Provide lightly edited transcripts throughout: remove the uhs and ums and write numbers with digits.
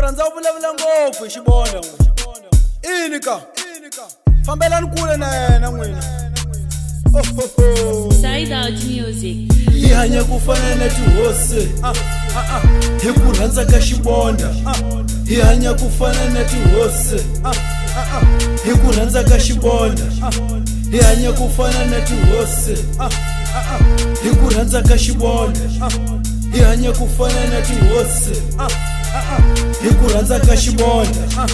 rhandza vulavula ngopfu hi xibona ini ka fambelani kule na yena n'wina. Side Out Music. Hi hanya ku fana na tihosi hi ku rhandza ka xibonda. Hi hanya ku fana na tihosi hi ku rhandza ka xibonda. Hi hanya ku fana na tihosi hi ku rhandza ka xibonda. Hi hanya ku fana na tihosi hi ku rhandza ka xibonda.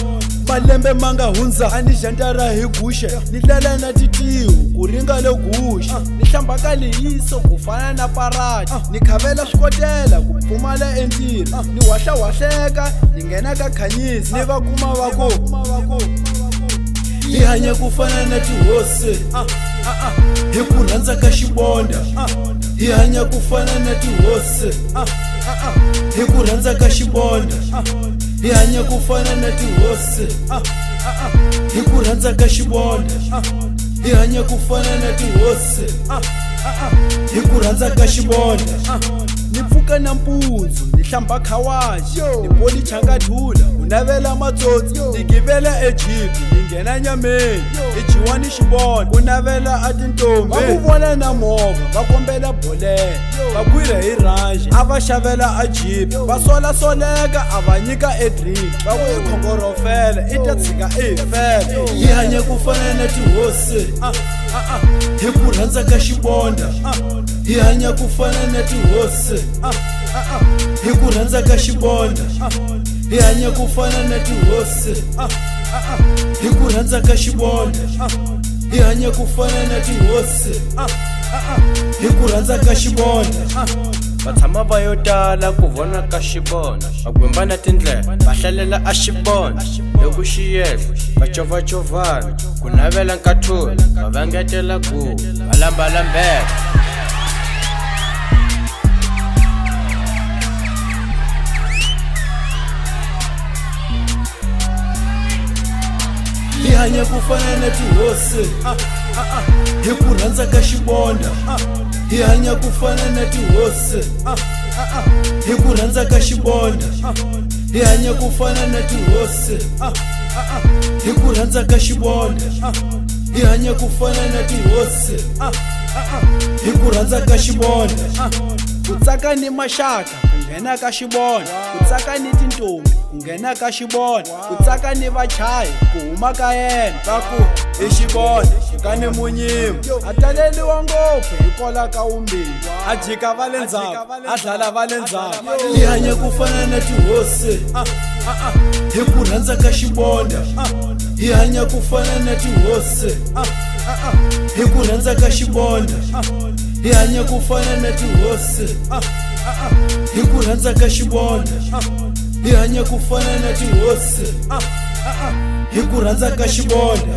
Malembe manga hundza ani jantara hi guxe ni tlela na titiwu ku ringa le guxe ni hlamba ka lihiso ku fana na parati ni khavela swikotela ku pfumala entirhi ni wahleka ni nghena ka khanyisi ni va kuma va ko hi hanya ku fana na tihosi hi ku rhandza ka xibonda. Hi hanya ku fana na tihosi hi ku rhandza ka xibonda. Hi hanya ku fana na tihosi hi ku rhandza ka xibonda. Hi hanya ku fana na tihosi hi ku rhandza ka xibonda. Ni pfuka nampundzu ni hlamba khawaji ni policha ngadhula ku navela matsotsi ni givela Egypt ni nghena nyameni hi jiwa ni xibona ku navela a tintombi va ku vona na movha va kombela bolelo va kwira hi ranji a va xavela a jeep va soleka a va nyika e drink va ku hi khongorofela i ta tshika i hi fele. Hi hanya ku fana na tihosi hi ku rhandza ka xibonda. Hi hanya ku fana na tihosi hi ku rhandza ka xibonda. Hi hanya ku fana na tihosi hi ku rhandza ka xibonda. Hi hanya ku fana na tihosi hi ku rhandza ka xibonda. Va tshama va yo tala ku vona ka xibona, va gwemba na tindlela va hlalela a xibona. Loko xi yehla va chovachovana ku navela nkathula va vangetela ku va lambalambela. Hi hanya ku fana na tihosi hi ku rhandza ka xibonda. Hi hanya ku fana na tihosi hi ku rhandza ka xibonda. Hi hanya ku fana na tihosi hi ku rhandza ka xibonda. Hi hanya ku fana na tihosi hi ku rhandza ka xibonda. Ku tsaka ni maxaka ku nghena ka xibonda. Ku tsaka ni tintombi ku nghena ka xibonda. Ku tsaka ni vachayi ku huma ka yena va ku hi xibonda ka ni munyimi a taleliwa ngopfu hi kola ka wumbirhi a jika va le ndzhaku a dlala va le ndzhaku. Hi hanya ku fana na tihosi hi ku rhandza ka xibonda. Hi hanya ku fana na tihosi hi ku rhandza ka xibonda. Hi hanya ku fana na tihosi hi ku rhandza ka xibonda. Hi hanya ku fana na tihosi hi ku rhandza ka xibonda.